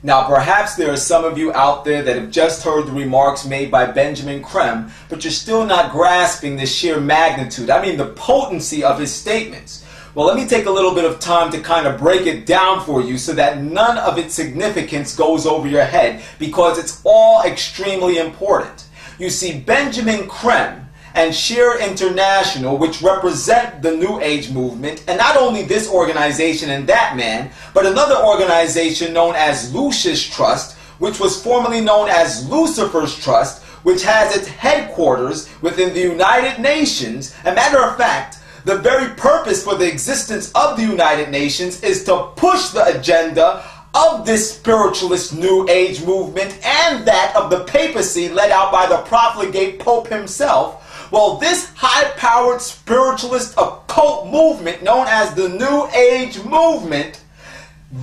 Now, perhaps there are some of you out there that have just heard the remarks made by Benjamin Creme, but you're still not grasping the sheer magnitude, the potency of his statements. Well, let me take a little bit of time to kind of break it down for you so that none of its significance goes over your head, because it's all extremely important. You see, Benjamin Creme and Share International, which represent the New Age movement, and not only this organization and that man, but another organization known as Lucis Trust, which was formerly known as Lucifer's Trust, which has its headquarters within the United Nations. As a matter of fact, the very purpose for the existence of the United Nations is to push the agenda of this spiritualist New Age movement and that of the papacy led out by the profligate Pope himself. Well, this high-powered spiritualist occult movement known as the New Age movement,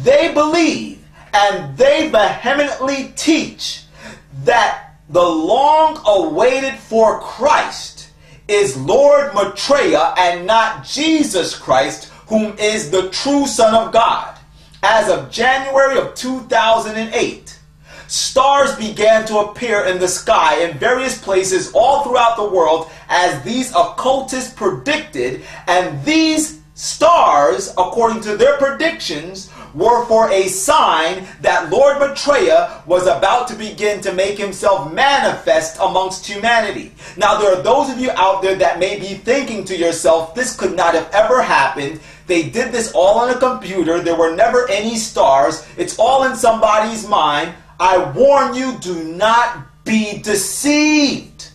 they believe and they vehemently teach that the long-awaited for Christ is Lord Maitreya and not Jesus Christ, whom is the true Son of God. As of January of 2008, stars began to appear in the sky in various places all throughout the world as these occultists predicted, and these stars, according to their predictions, were for a sign that Lord Maitreya was about to begin to make himself manifest amongst humanity. Now, there are those of you out there that may be thinking to yourself, this could not have ever happened. They did this all on a computer. There were never any stars. It's all in somebody's mind. I warn you, do not be deceived.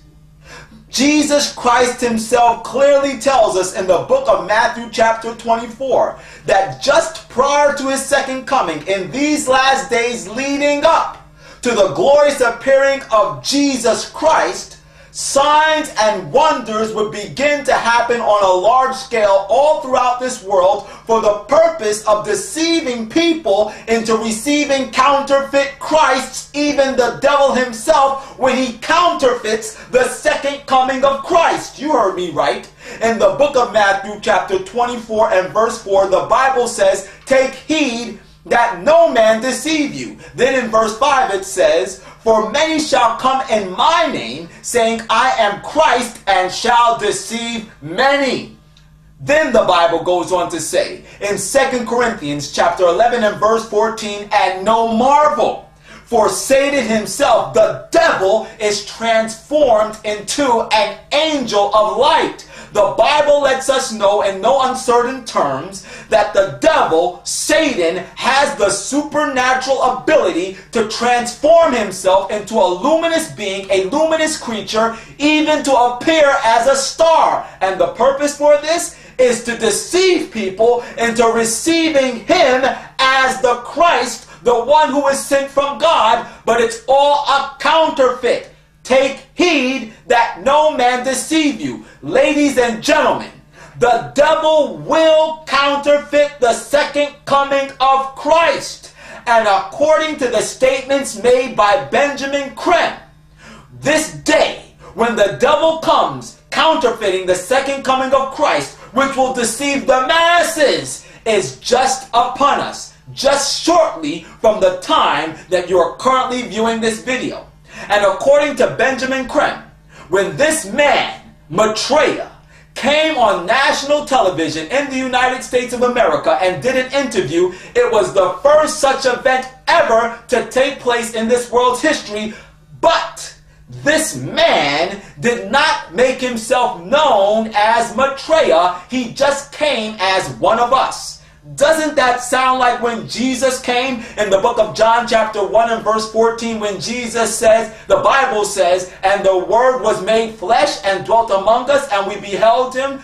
Jesus Christ himself clearly tells us in the book of Matthew chapter 24 that just prior to his second coming, in these last days leading up to the glorious appearing of Jesus Christ, signs and wonders would begin to happen on a large scale all throughout this world for the purpose of deceiving people into receiving counterfeit Christs, even the devil himself, when he counterfeits the second coming of Christ. You heard me right. In the book of Matthew chapter 24 and verse 4, the Bible says, "Take heed that no man deceive you." Then in verse 5 it says, "For many shall come in my name, saying, I am Christ, and shall deceive many." Then the Bible goes on to say in 2 Corinthians chapter 11 and verse 14, "And no marvel, for Satan himself, the devil, is transformed into an angel of light." The Bible lets us know in no uncertain terms that the devil, Satan, has the supernatural ability to transform himself into a luminous being, a luminous creature, even to appear as a star. And the purpose for this is to deceive people into receiving him as the Christ, the one who is sent from God, but it's all a counterfeit. Take heed that no man deceive you. Ladies and gentlemen, the devil will counterfeit the second coming of Christ. And according to the statements made by Benjamin Creme, this day, when the devil comes counterfeiting the second coming of Christ, which will deceive the masses, is just upon us, just shortly from the time that you are currently viewing this video. And according to Benjamin Creme, when this man, Maitreya, came on national television in the United States of America and did an interview, it was the first such event ever to take place in this world's history. But this man did not make himself known as Maitreya. He just came as one of us. Doesn't that sound like when Jesus came in the book of John chapter 1 and verse 14, when Jesus says, the Bible says, "And the Word was made flesh and dwelt among us, and we beheld him,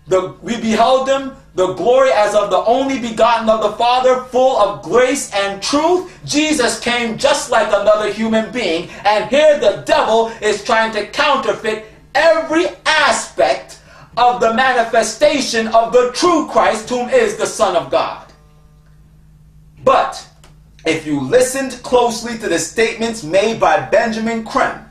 the glory as of the only begotten of the Father, full of grace and truth." Jesus came just like another human being, and here the devil is trying to counterfeit every aspect of the manifestation of the true Christ, whom is the Son of God. But if you listened closely to the statements made by Benjamin Creme,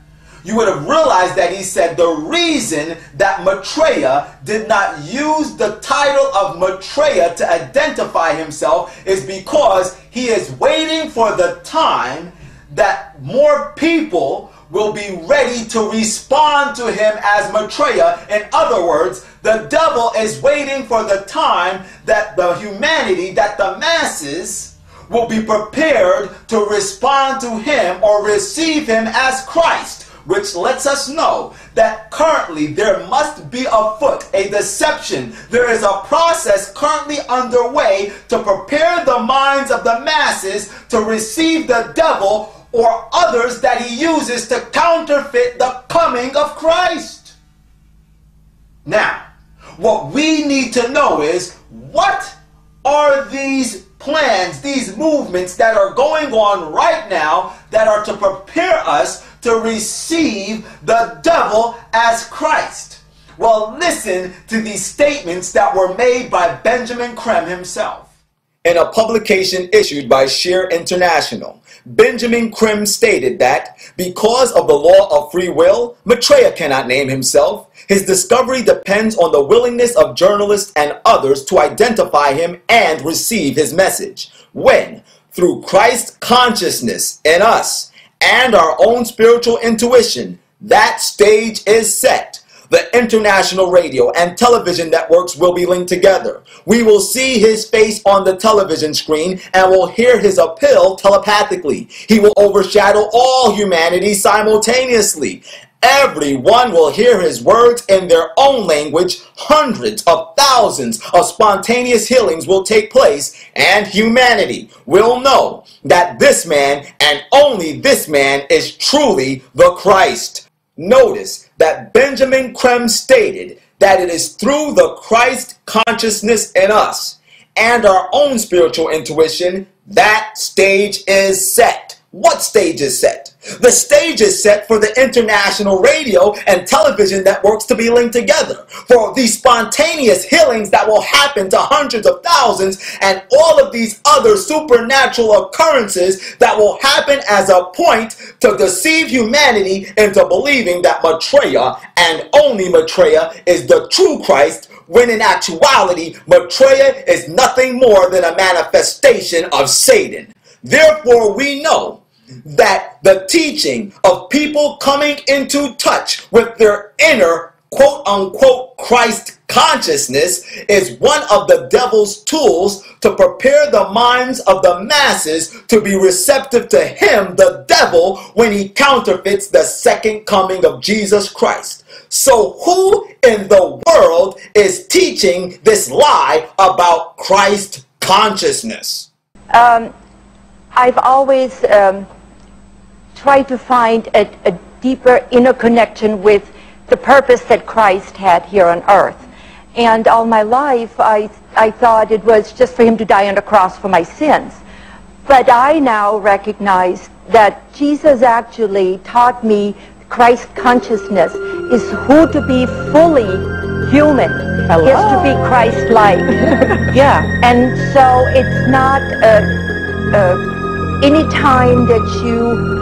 you would have realized that he said the reason that Maitreya did not use the title of Maitreya to identify himself is because he is waiting for the time that more people will be ready to respond to him as Maitreya. In other words, the devil is waiting for the time that the humanity, that the masses will be prepared to respond to him or receive him as Christ. Which lets us know that currently there must be afoot a deception. There is a process currently underway to prepare the minds of the masses to receive the devil or others that he uses to counterfeit the coming of Christ. Now, what we need to know is, what are these plans, these movements that are going on right now that are to prepare us to receive the devil as Christ? Well, listen to these statements that were made by Benjamin Creme himself. In a publication issued by Shear International, Benjamin Creme stated that because of the law of free will, Maitreya cannot name himself. His discovery depends on the willingness of journalists and others to identify him and receive his message. When, through Christ consciousness in us and our own spiritual intuition, that stage is set, the international radio and television networks will be linked together. We will see his face on the television screen and will hear his appeal telepathically. He will overshadow all humanity simultaneously. Everyone will hear his words in their own language. Hundreds of thousands of spontaneous healings will take place, and humanity will know that this man and only this man is truly the Christ. Notice that Benjamin Creme stated that it is through the Christ consciousness in us and our own spiritual intuition that stage is set. What stage is set? The stage is set for the international radio and television networks to be linked together, for these spontaneous healings that will happen to hundreds of thousands, and all of these other supernatural occurrences that will happen as a point to deceive humanity into believing that Maitreya and only Maitreya is the true Christ, when in actuality Maitreya is nothing more than a manifestation of Satan. Therefore, we know that the teaching of people coming into touch with their inner quote-unquote Christ consciousness is one of the devil's tools to prepare the minds of the masses to be receptive to him, the devil, when he counterfeits the second coming of Jesus Christ. So who in the world is teaching this lie about Christ consciousness? I've always tried to find a deeper inner connection with the purpose that Christ had here on earth. And all my life I thought it was just for him to die on the cross for my sins. But I now recognize that Jesus actually taught me Christ consciousness is who to be fully human. Hello. Is to be Christ-like. Yeah. And so it's not any time that you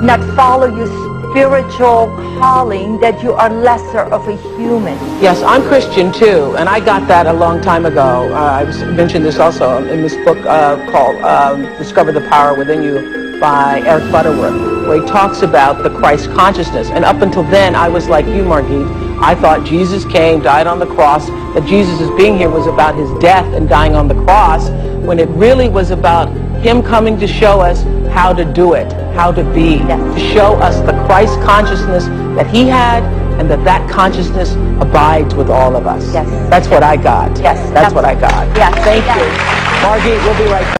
not follow your spiritual calling that you are lesser of a human. Yes, I'm Christian too, and I got that a long time ago. I mentioned this also in this book called Discover the Power Within You by Eric Butterworth, where he talks about the Christ consciousness. And up until then, I was like you, Margit. I thought Jesus came, died on the cross, that Jesus' being here was about his death and dying on the cross, when it really was about him coming to show us how to do it, how to be, to show us the Christ consciousness that he had, and that consciousness abides with all of us. Yes. That's what I got. Yes. That's what I got. Yes. Thank you. Margit, we'll be right back.